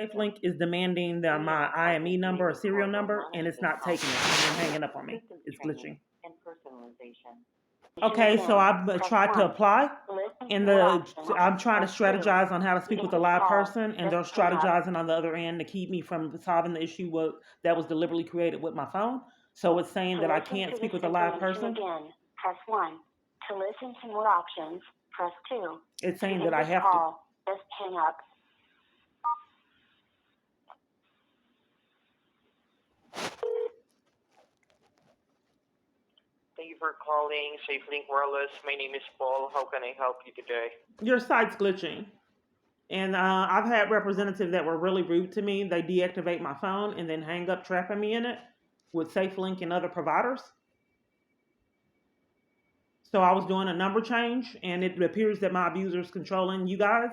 SafeLink is demanding my IME number or serial number, and it's not taking it and then hanging up on me. It's glitching. Okay, so I've tried to apply, and I'm trying to strategize on how to speak with a live person, and they're strategizing on the other end to keep me from solving the issue that was deliberately created with my phone. So it's saying that I can't speak with a live person. Again, press 1. To listen to more options, press 2. It's saying that I have to. Just hang up. Thank you for calling SafeLink Wireless. My name is Paul. How can I help you today? Your site's glitching. And I've had representatives that were really rude to me. They deactivate my phone and then hang up, trapping me in it with SafeLink and other providers. So I was doing a number change, and it appears that my abuser is controlling you guys.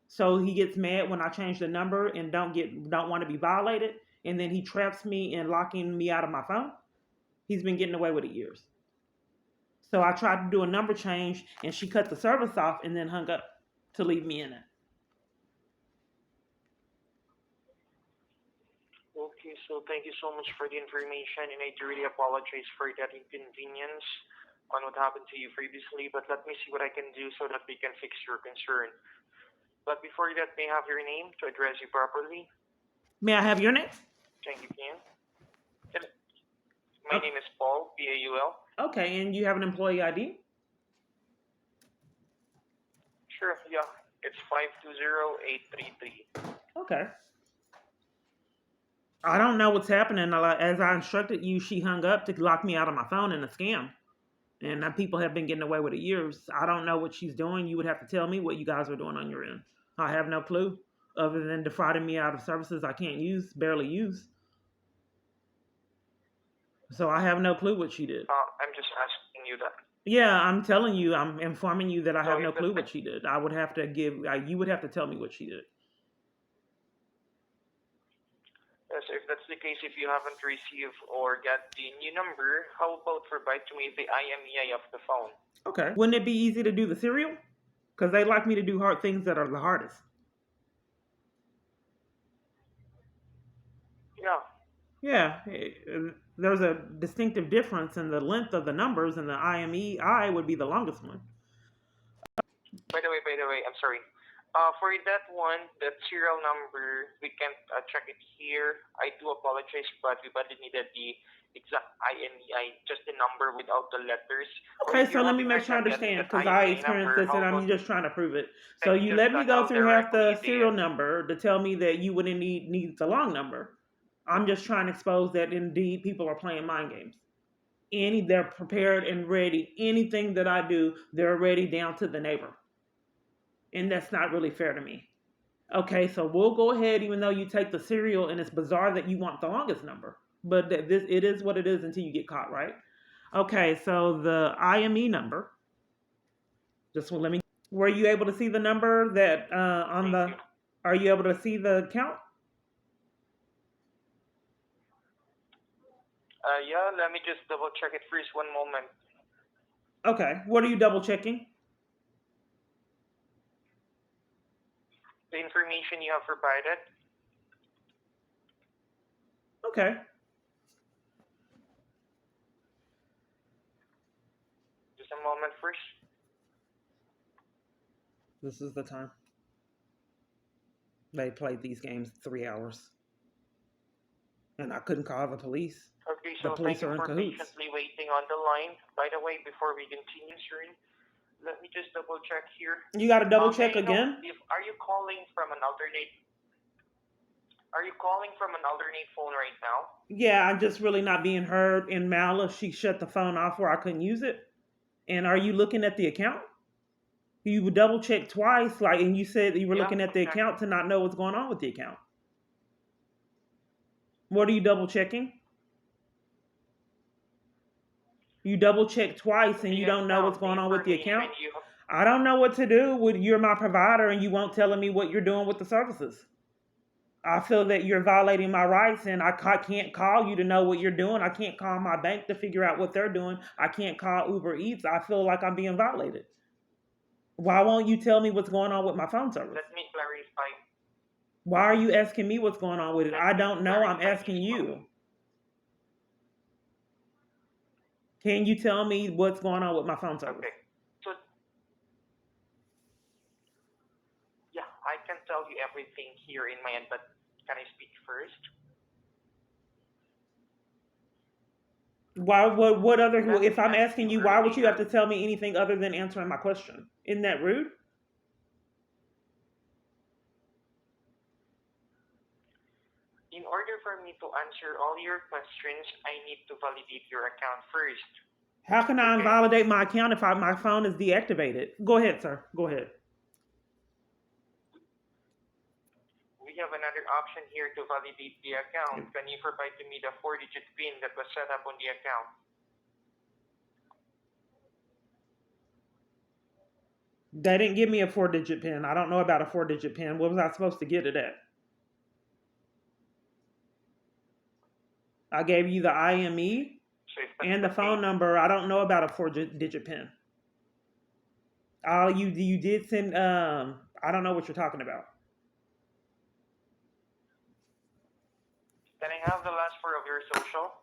So he gets mad when I change the number and don't want to be violated, and then he traps me in locking me out of my phone. He's been getting away with it years. So I tried to do a number change, and she cut the service off and then hung up to leave me in it. Okay, so thank you so much for the information, and I do really apologize for that inconvenience on what happened to you previously, but let me see what I can do so that we can fix your concern. But before that, may I have your name to address you properly? May I have your name? Thank you, Ken. My name is Paul, P-A-U-L. Okay, and you have an employee ID? Sure, yeah. It's 520833. Okay. I don't know what's happening. As I instructed you, she hung up to lock me out of my phone in a scam. And people have been getting away with it years. I don't know what she's doing. You would have to tell me what you guys are doing on your end. I have no clue, other than defrauding me out of services I can't use, barely use. So I have no clue what she did. I'm just asking you that. Yeah, I'm telling you, I'm informing you that I have no clue what she did. I would have to you would have to tell me what she did. Yes, if that's the case, if you haven't received or got the new number, how about provide to me the IMEI of the phone? Okay. Wouldn't it be easy to do the serial? Because they like me to do hard things that are the hardest. Yeah. Yeah. There's a distinctive difference in the length of the numbers, and the IMEI would be the longest one. By the way, I'm sorry. For that one, that serial number, we can't check it here. I do apologize, but we badly needed the exact IMEI, just the number without the letters. Okay, so let me make sure I understand, because I experienced this and I'm just trying to prove it. So you let me go through half the serial number to tell me that you wouldn't need the long number. I'm just trying to expose that indeed people are playing mind games. They're prepared and ready. Anything that I do, they're ready down to the neighbor. And that's not really fair to me. Okay, so we'll go ahead, even though you take the serial, and it's bizarre that you want the longest number. But it is what it is until you get caught, right? Okay, so the IME number. Let me. Were you able to see the number that on the? Are you able to see the count? Yeah, let me just double check it first. One moment. Okay, what are you double checking? The information you have provided. Okay. Just a moment first. This is the time. They played these games 3 hours. And I couldn't call the police. Okay, so the police thank are you in for cahoots. patiently waiting on the line. By the way, before we continue, sir, let me just double check here. You got to double check again? Are you calling from an alternate? Are you calling from an alternate phone right now? Yeah, I'm just really not being heard in malice. She shut the phone off where I couldn't use it. And are you looking at the account? You would double check twice, and you said that you were looking at the account to not know what's going on with the account. What are you double checking? You double check twice and you don't know what's going on with the account? I don't know what to do. You're my provider and you won't telling me what you're doing with the services. I feel that you're violating my rights, and I can't call you to know what you're doing. I can't call my bank to figure out what they're doing. I can't call Uber Eats. I feel like I'm being violated. Why won't you tell me what's going on with my phone service? Let me clarify. Why are you asking me what's going on with it? I don't know. I'm Clarify asking this for you. me. Can you tell me what's going on with my phone service? Okay. So, yeah, I can tell you everything here in my end, but can I speak first? Why? What other? Let If me I'm ask asking you you, why would you have to earlier. tell me anything other than answering my question? Isn't that rude? In order for me to answer all your questions, I need to validate your account first. How can I Okay? invalidate my account if my phone is deactivated? Go ahead, sir. Go ahead. We have another option here to validate the account. Can you provide to me the 4-digit PIN that was set up on the account? They didn't give me a 4-digit PIN. I don't know about a 4-digit PIN. What was I supposed to get it at? I gave you the IME So if that's and the the phone case, number. I don't know about a 4-digit PIN. All you did send. I don't know what you're talking about. can I have the last four of your social?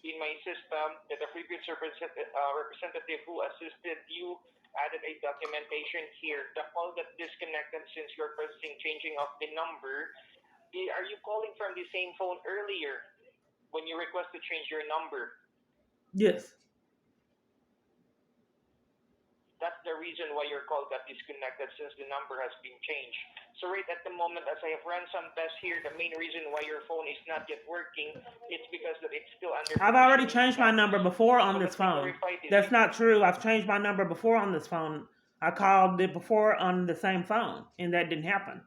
In my system, that the previous representative who assisted you added a documentation here. The call that disconnected since you're processing changing of the number. Are you calling from the same phone earlier when you request to change your number? Yes. That's the reason why your call got disconnected since the number has been changed. So right at the moment, as I have run some tests here, the main reason why your phone is not yet working, it's because that it's still under I've already provisioning changed my status. number before on So this let me phone. clarify this. That's not true. I've changed my number before on this phone. I called it before on the same phone, and that didn't happen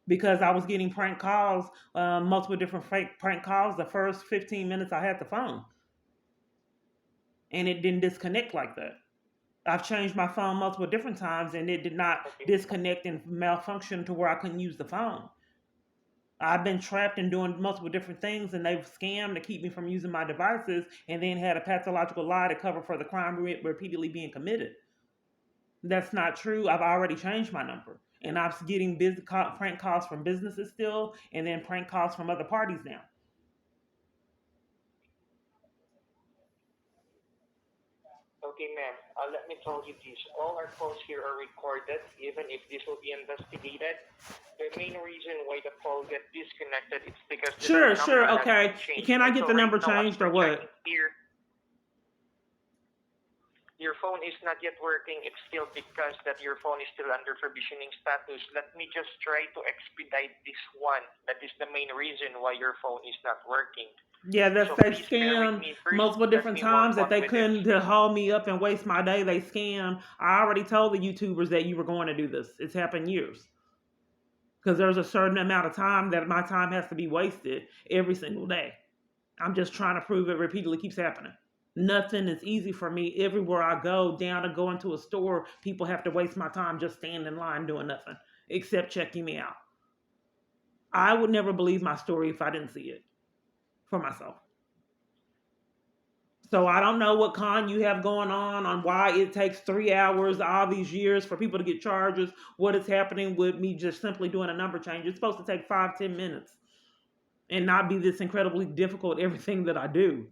because I was getting prank calls, multiple different fake prank calls. The first 15 minutes I had the phone, and it didn't disconnect like that. I've changed my phone multiple different times, and it did not Okay. disconnect and malfunction to where I couldn't use the phone. I've been trapped in doing multiple different things, and they've scammed to keep me from using my devices, and then had a pathological lie to cover for the crime repeatedly being committed. That's not true. I've already changed my number, and I'm getting prank calls from businesses still, and then prank calls from other parties now. Okay, ma'am. Let me tell you this. All our calls here are recorded, even if this will be investigated. The main reason why the call get disconnected is because Sure, the number has okay. been changed. Can I And get so the right number now, as changed or we're what? checking here, your phone is not yet working. It's still because that your phone is still under provisioning status. Let me just try to expedite this one. That is the main reason why your phone is not working. Yeah, that's So they please bear with scammed me first. multiple Let different me work times that on they with this. couldn't to haul me up and waste my day. They scammed. I already told the YouTubers that you were going to do this. It's happened years. Because there's a certain amount of time that my time has to be wasted every single day. I'm just trying to prove it repeatedly keeps happening. Nothing is easy for me. Everywhere I go, down to go into a store, people have to waste my time just standing in line doing nothing except checking me out. I would never believe my story if I didn't see it for myself. So I don't know what con you have going on why it takes 3 hours, all these years for people to get charges. What is happening with me just simply doing a number change? It's supposed to take 5-10 minutes and not be this incredibly difficult everything that I do.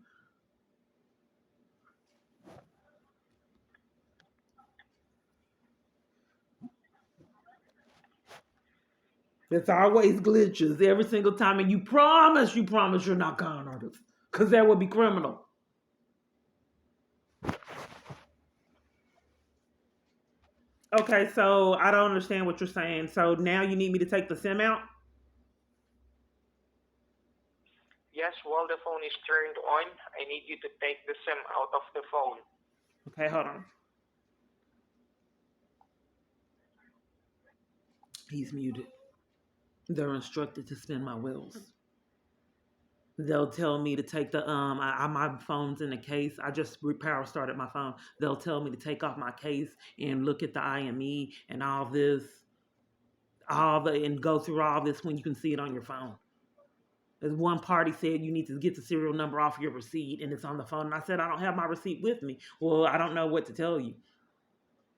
It's always glitches every single time, and you promise you're not con artist, because that would be criminal. Okay, so I don't understand what you're saying. So now you need me to take the SIM out? Yes, while the phone is turned on, I need you to take the SIM out of the phone. Okay, hold on. He's muted. They're instructed to spin my wheels. They'll tell me to take the my phone's in the case. I just power started my phone. They'll tell me to take off my case and look at the IME and all this, and go through all this when you can see it on your phone. As one party said, you need to get the serial number off your receipt, and it's on the phone. And I said, I don't have my receipt with me. Well, I don't know what to tell you.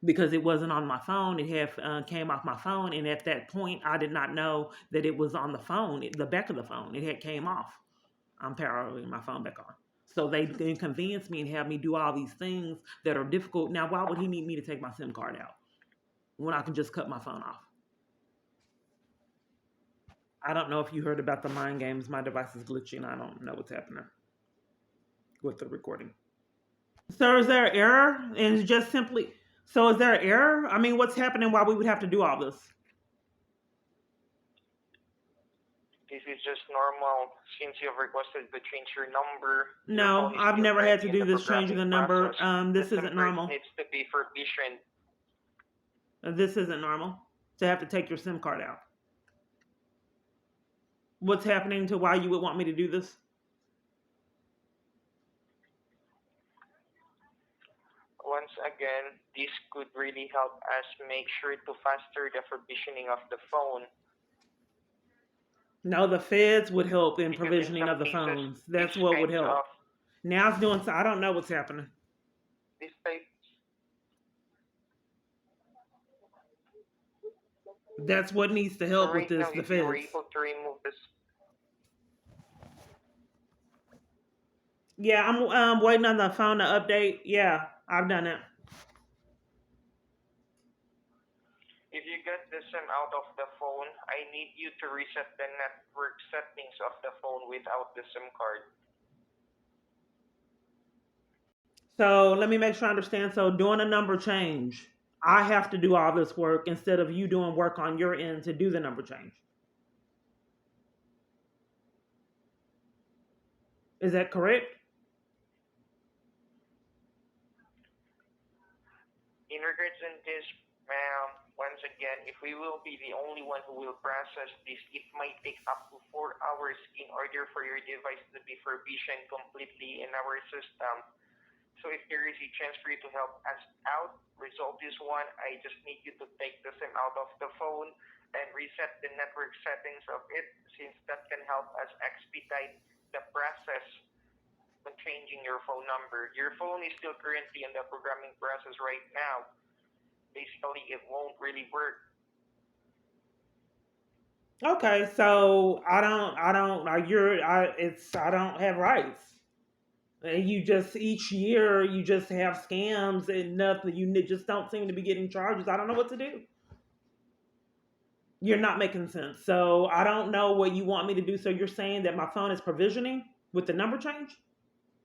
because it wasn't on my phone. It had came off my phone, and at that point, I did not know that it was on the phone, the back of the phone. It had came off. I'm powering my phone back on. So they inconvenienced me and have me do all these things that are difficult. Now, why would he need me to take my SIM card out when I can just cut my phone off? I don't know if you heard about the mind games. My device is glitching. I don't know what's happening with the recording. So is there an error? And it's just simply, so is there an error? I mean, what's happening while we would have to do all this? This is just normal since you have requested to change your number. No, I've never had to do this changing the number. This The isn't number normal. needs to be provisioned. This isn't normal to have to take your SIM card out. What's happening to why you would want me to do this? Once again, this could really help us make sure to faster the provisioning of the phone. No, the feds would help in Because in provisioning some of the cases, phones. That's these what would kinds help. of Now it's doing, I don't know what's happening. this type. That's what needs to help So right with this, now, the if you were feds. able to remove this, Yeah, I'm waiting on the phone to update. Yeah, I've done it. if you get the SIM out of the phone, I need you to reset the network settings of the phone without the SIM card. So let me make sure I understand. So doing a number change, I have to do all this work instead of you doing work on your end to do the number change. Is that correct? In regards to this, ma'am, once again, if we will be the only one who will process this, it might take up to 4 hours in order for your device to be provisioned completely in our system. So if there is a chance for you to help us out, resolve this one, I just need you to take the SIM out of the phone and reset the network settings of it, since that can help us expedite the process of changing your phone number. Your phone is still currently in the programming process right now. Basically, it won't really work. Okay, so I don't I don't have rights. And you just each year you just have scams and nothing. You just don't seem to be getting charges. I don't know what to do. You're not making sense. So I don't know what you want me to do. So you're saying that my phone is provisioning with the number change,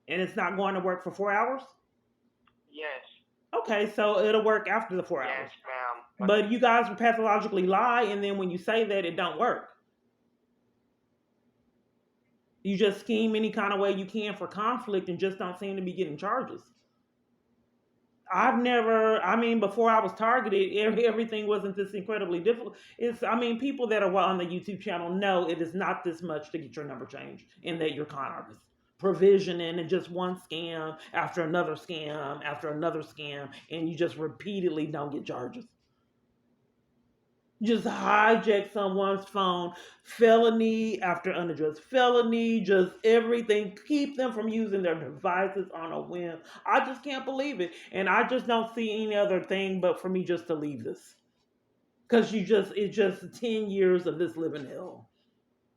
and it's not going to work for 4 hours? Yes. Okay, so it'll work after the 4 hours. Yes, ma'am. But you guys pathologically lie, and then when you say that, it don't work. You just scheme any kind of way you can for conflict and just don't seem to be getting charges. I've never, I mean, before I was targeted, everything wasn't this incredibly difficult. I mean, people that are on the YouTube channel know it is not this much to get your number changed and that you're con artists. Provisioning and just one scam after another scam after another scam, and you just repeatedly don't get charges. Just hijack someone's phone, felony after unaddressed felony, just everything. Keep them from using their devices on a whim. I just can't believe it. And I just don't see any other thing but for me just to leave this. Because it's just 10 years of this living hell.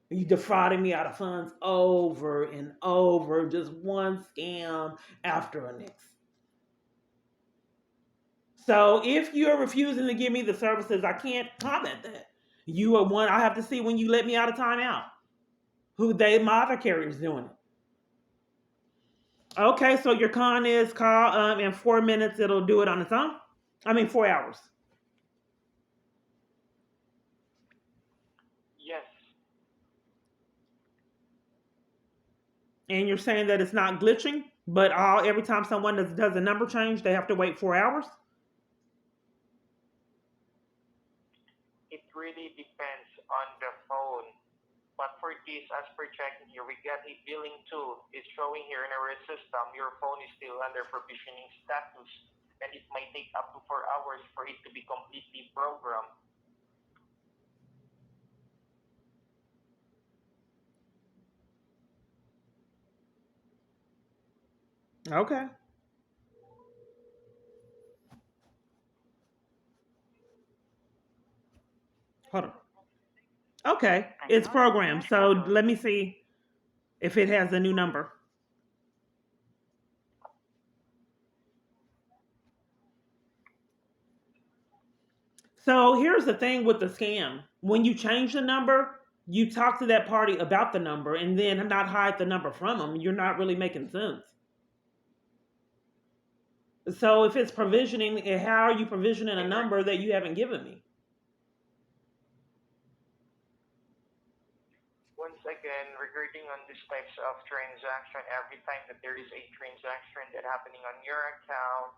You defrauded me out of funds over and over, just one scam after the next. So if you're refusing to give me the services, I can't comment that. You are one. I have to see when you let me out of timeout. My other carrier's doing it. Okay, so your con is call in 4 minutes. It'll do it on its own. 4 hours. Yes. And you're saying that it's not glitching, but every time someone does a number change, they have to wait 4 hours. It really depends on the phone. But for this, as per checking here, we got a billing tool. It's showing here in our system, your phone is still under provisioning status, and it might take up to 4 hours for it to be completely programmed. Okay. Hold on. Okay, The it's new programmed. is So scheduled. let me see if it has a new number. So here's the thing with the scam. When you change the number, you talk to that party about the number and then not hide the number from them. You're not really making sense. So if it's provisioning, how are you provisioning a number that you haven't given me? Once again, regarding on these types of transaction, every time that there is a transaction that happening on your account,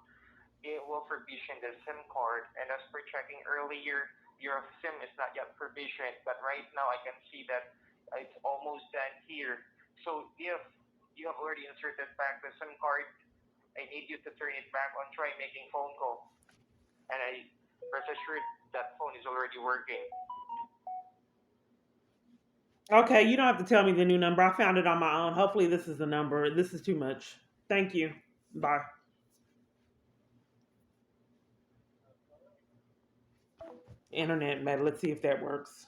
it will provision the SIM card. And as per checking earlier, your SIM is not yet provisioned, but right now I can see that it's almost done here. So if you have already inserted back the SIM card, I need you to turn it back on, try making phone call. And I rest assured that phone is already working. Okay, you don't have to tell me the new number. I found it on my own. Hopefully, this is the number. This is too much. Thank you. Bye. Internet, man. Let's see if that works.